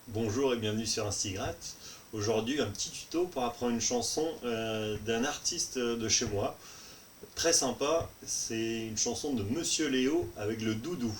Bonjour et bienvenue sur Instigratte. Aujourd'hui, un petit tuto pour apprendre une chanson d'un artiste de chez moi. Très sympa, c'est une chanson de Monsieur Léo avec le doudou.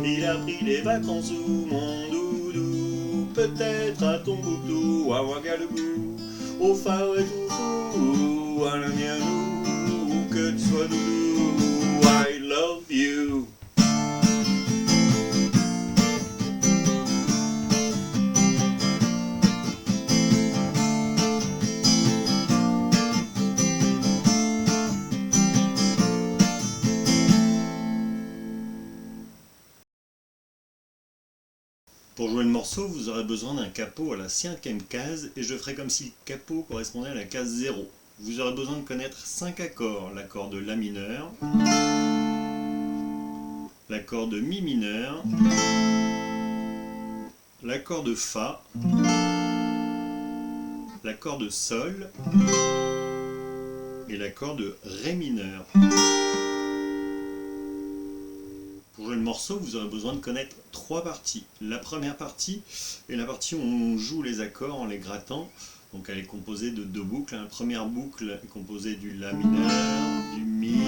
Il a pris des vacances où mon doudou, peut-être à Tombouctou, à Ouagadougou, au phare et tout fou, à la mianou, que tu sois doudou, I love you. Pour jouer le morceau, vous aurez besoin d'un capot à la cinquième case et je ferai comme si le capot correspondait à la case 0. Vous aurez besoin de connaître 5 accords. L'accord de La mineur, l'accord de Mi mineur, l'accord de Fa, l'accord de Sol et l'accord de Ré mineur. Pour jouer le morceau, vous aurez besoin de connaître 3 parties. La première partie est la partie où on joue les accords en les grattant. Donc elle est composée de 2 boucles. La première boucle est composée du La mineur, du Mi,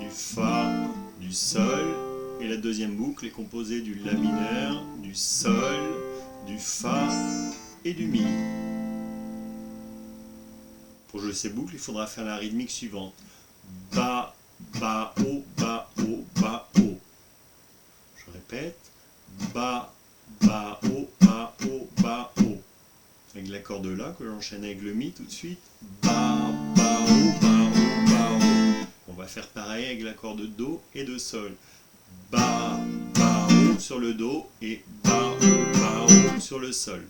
du Fa, du Sol. Et la deuxième boucle est composée du La mineur, du Sol, du Fa et du Mi. Pour jouer ces boucles, il faudra faire la rythmique suivante. Ba, ba, o, ba, o, ba, o. Je répète. Ba, ba, o, ba, o, ba, o. Avec l'accord de La que j'enchaîne avec le Mi tout de suite. Ba, ba, o, ba, o, ba, o. On va faire pareil avec l'accord de Do et de Sol. Ba, ba, o sur le Do et ba, o, ba, o sur le Sol.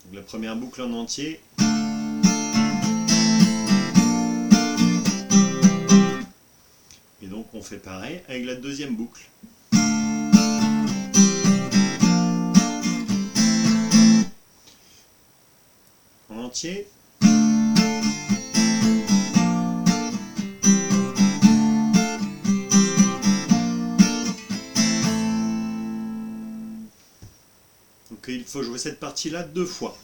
Donc la première boucle en entier. Et donc on fait pareil avec la deuxième boucle. En entier. Donc il faut jouer cette partie-là 2 fois.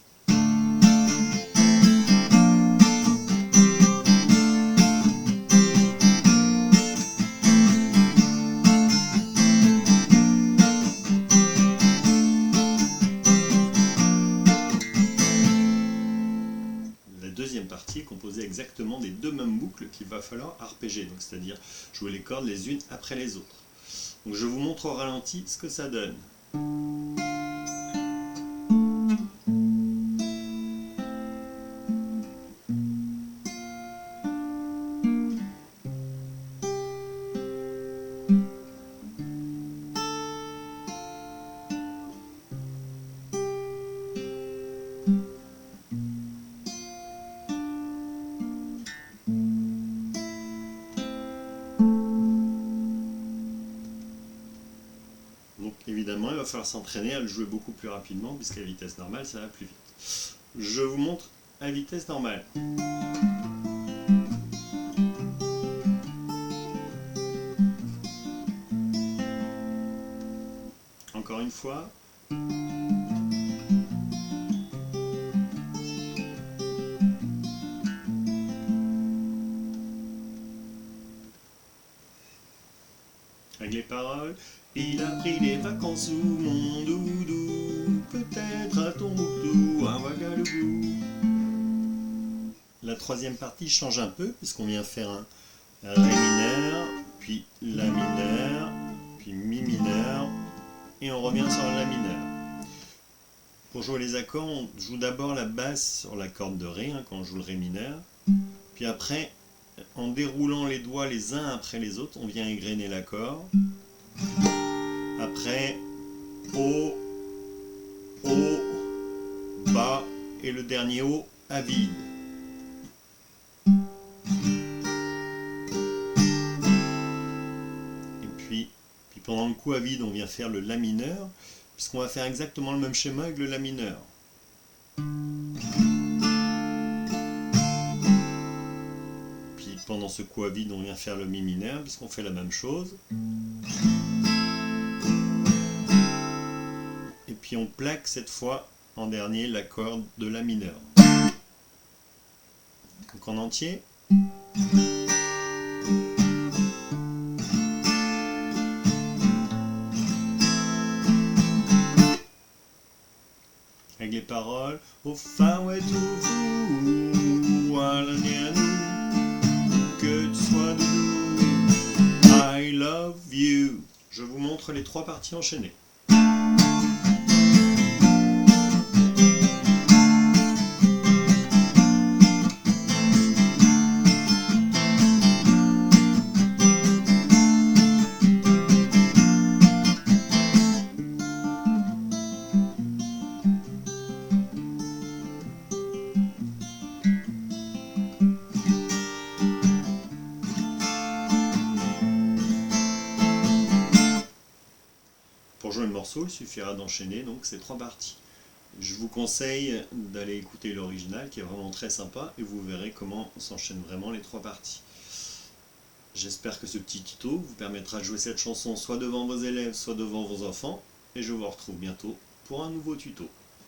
La deuxième partie est composée exactement des 2 mêmes boucles qu'il va falloir arpéger, donc c'est-à-dire jouer les cordes les unes après les autres. Donc je vous montre au ralenti ce que ça donne. Donc évidemment, il va falloir s'entraîner à le jouer beaucoup plus rapidement, puisqu'à vitesse normale, ça va plus vite. Je vous montre à vitesse normale. Encore une fois. Avec les paroles. Il a pris des vacances où mon doudou, peut-être à Tombouctou, à Ouagadougou. La troisième partie change un peu, puisqu'on vient faire un Ré mineur, puis La mineur, puis Mi mineur, et on revient sur La mineur. Pour jouer les accords, on joue d'abord la basse sur la corde de Ré, quand on joue le Ré mineur, puis après, en déroulant les doigts les uns après les autres, on vient égrener l'accord. Après, O, O, Bas, et le dernier O à vide. Et puis pendant le coup à vide, on vient faire le La mineur, puisqu'on va faire exactement le même schéma avec le La mineur. ce quoi vide, on vient faire le mi mineur, puisqu'on fait la même chose. Et puis on plaque cette fois en dernier l'accord de la mineure. Donc en entier. Avec les paroles au fa ouais tout fou, à la que tu sois doudou, I love you. Je vous montre les trois parties enchaînées. Pour jouer le morceau, il suffira d'enchaîner donc ces trois parties. Je vous conseille d'aller écouter l'original qui est vraiment très sympa et vous verrez comment s'enchaînent vraiment les trois parties. J'espère que ce petit tuto vous permettra de jouer cette chanson soit devant vos élèves, soit devant vos enfants et je vous retrouve bientôt pour un nouveau tuto.